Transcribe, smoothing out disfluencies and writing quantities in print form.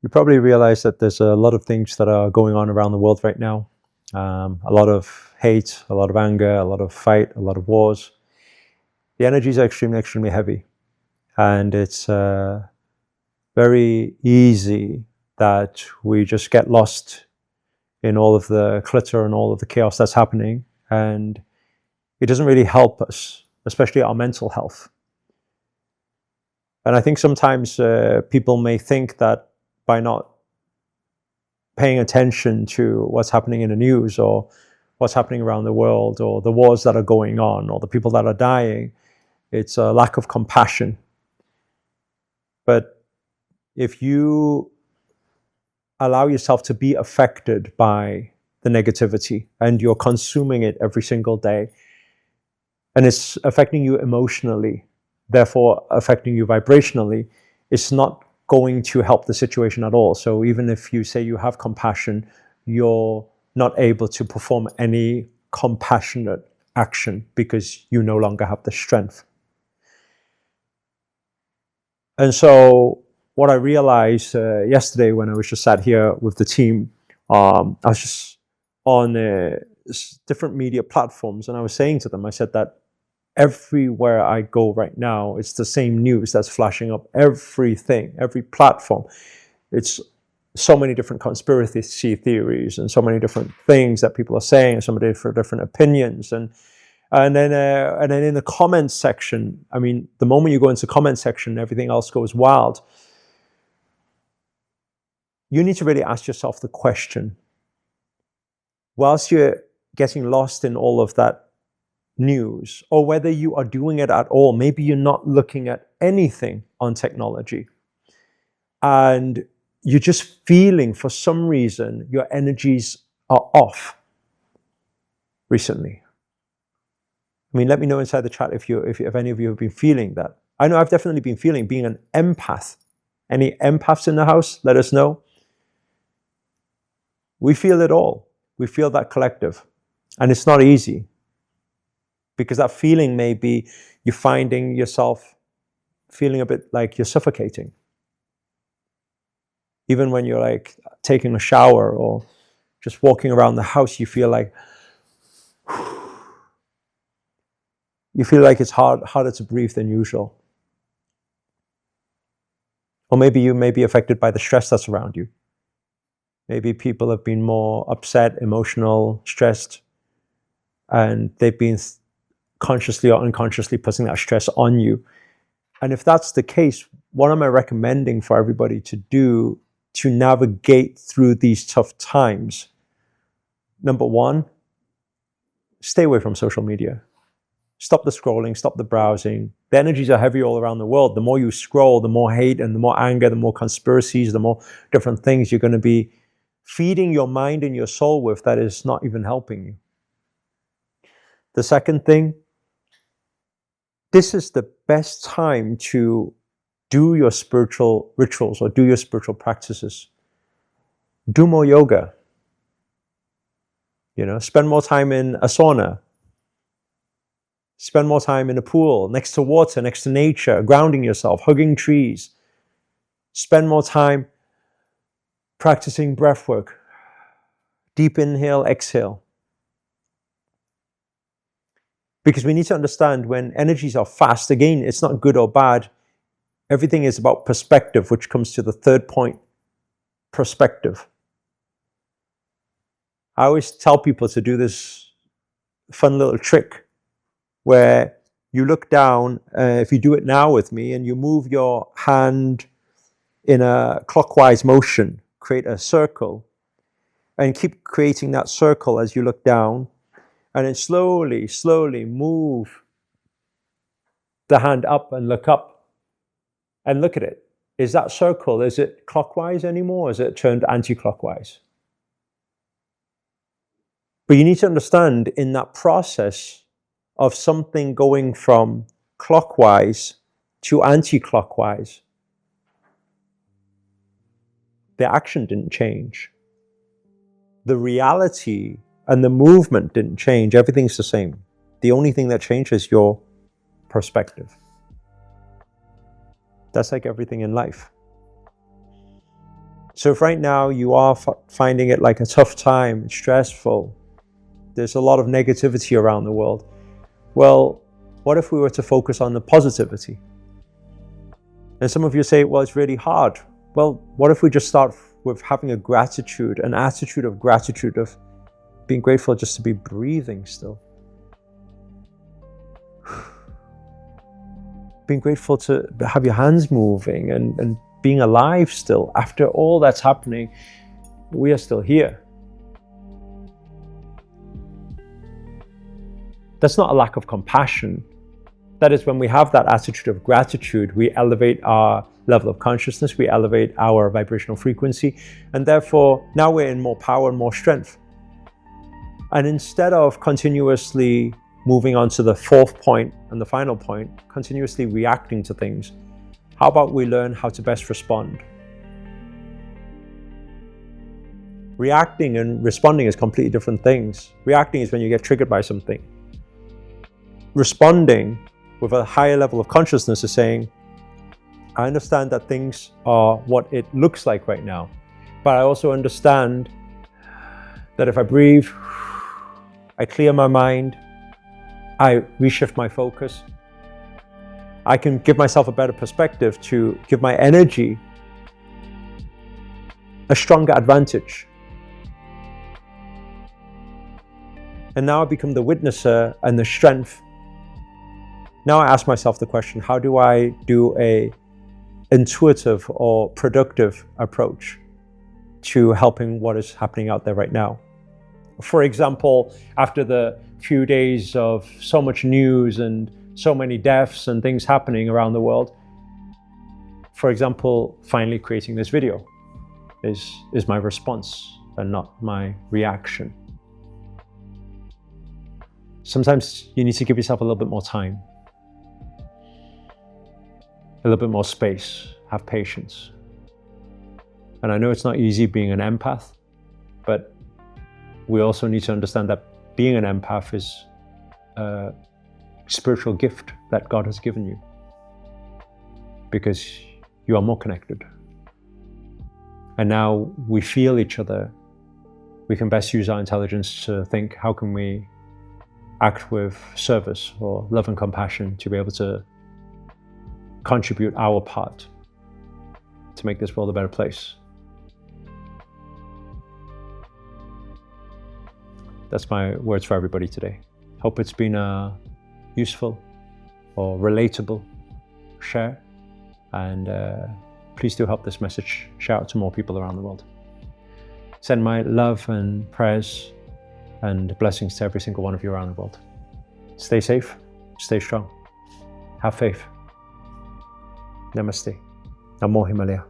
You probably realize that there's a lot of things that are going on around the world right now. A lot of hate, a lot of anger, a lot of fight, a lot of wars. The energies are extremely, extremely heavy. And it's very easy that we just get lost in all of the clutter and all of the chaos that's happening. And it doesn't really help us, especially our mental health. And I think sometimes people may think that by not paying attention to what's happening in the news or what's happening around the world or the wars that are going on or the people that are dying, it's a lack of compassion. But if you allow yourself to be affected by the negativity and you're consuming it every single day, and it's affecting you emotionally, therefore affecting you vibrationally, it's not going to help the situation at all. So even if you say you have compassion, you're not able to perform any compassionate action because you no longer have the strength. And so what I realized yesterday when I was just sat here with the team, I was just on different media platforms, and I was saying to them, I said that everywhere I go right now, it's the same news that's flashing up. Everything, every platform, it's so many different conspiracy theories and so many different things that people are saying, and so many different opinions, and then in the comments section, I mean, the moment you go into the comment section, everything else goes wild. You need to really ask yourself the question, whilst you're getting lost in all of that news, or whether you are doing it at all, maybe you're not looking at anything on technology, and you're just feeling for some reason your energies are off recently. I mean, let me know inside the chat if any of you have been feeling that. I know I've definitely been feeling, being an empath. Any empaths in the house? Let us know. We feel it all. We feel that collective. And it's not easy. Because that feeling may be you're finding yourself feeling a bit like you're suffocating. Even when you're like taking a shower or just walking around the house, you feel like it's harder to breathe than usual. Or maybe you may be affected by the stress that's around you. Maybe people have been more upset, emotional, stressed, and they've been consciously or unconsciously putting that stress on you. And if that's the case, what am I recommending for everybody to do to navigate through these tough times? Number one, stay away from social media. Stop the scrolling, stop the browsing. The energies are heavy all around the world. The more you scroll, the more hate and the more anger, the more conspiracies, the more different things you're going to be feeding your mind and your soul with that is not even helping you. The second thing, this is the best time to do your spiritual rituals or do your spiritual practices. Do more yoga. Spend more time in a sauna. Spend more time in a pool, next to water, next to nature, grounding yourself, hugging trees. Spend more time practicing breath work. Deep inhale, exhale. Because we need to understand when energies are fast, again, it's not good or bad. Everything is about perspective, which comes to the third point, perspective. I always tell people to do this fun little trick where you look down, if you do it now with me, and you move your hand in a clockwise motion, create a circle, and keep creating that circle as you look down, and then slowly, slowly move the hand up and look up, and look at it. Is that circle, is it clockwise anymore, or is it turned anti-clockwise? But you need to understand in that process of something going from clockwise to anti-clockwise, the action didn't change. The reality and the movement didn't change. Everything's the same. The only thing that changes is your perspective. That's like everything in life. So if right now you are finding it like a tough time, stressful, there's a lot of negativity around the world, well, what if we were to focus on the positivity? And some of you say, well, it's really hard. Well, what if we just start with having a gratitude, an attitude of gratitude, of being grateful just to be breathing still. Being grateful to have your hands moving and being alive still. After all that's happening, we are still here. That's not a lack of compassion. That is, when we have that attitude of gratitude, we elevate our level of consciousness, we elevate our vibrational frequency, and therefore now we're in more power and more strength. And instead of continuously moving on to the fourth point and the final point, continuously reacting to things, how about we learn how to best respond? Reacting and responding is completely different things. Reacting is when you get triggered by something. Responding with a higher level of consciousness is saying, I understand that things are what it looks like right now, but I also understand that if I breathe, I clear my mind, I reshift my focus, I can give myself a better perspective to give my energy a stronger advantage. And now I become the witnesser and the strength. Now I ask myself the question, how do I do a intuitive or productive approach to helping what is happening out there right now? For example, after the few days of so much news and so many deaths and things happening around the world, for example, finally creating this video is my response and not my reaction. Sometimes you need to give yourself a little bit more time, a little bit more space, have patience. And I know it's not easy being an empath, but we also need to understand that being an empath is a spiritual gift that God has given you, because you are more connected. And now we feel each other. We can best use our intelligence to think, how can we act with service or love and compassion to be able to contribute our part to make this world a better place. That's my words for everybody today. Hope it's been a useful or relatable share, and please do help this message share out to more people around the world. Send my love and prayers and blessings to every single one of you around the world. Stay safe, stay strong, have faith. Namaste. Namo Himalaya.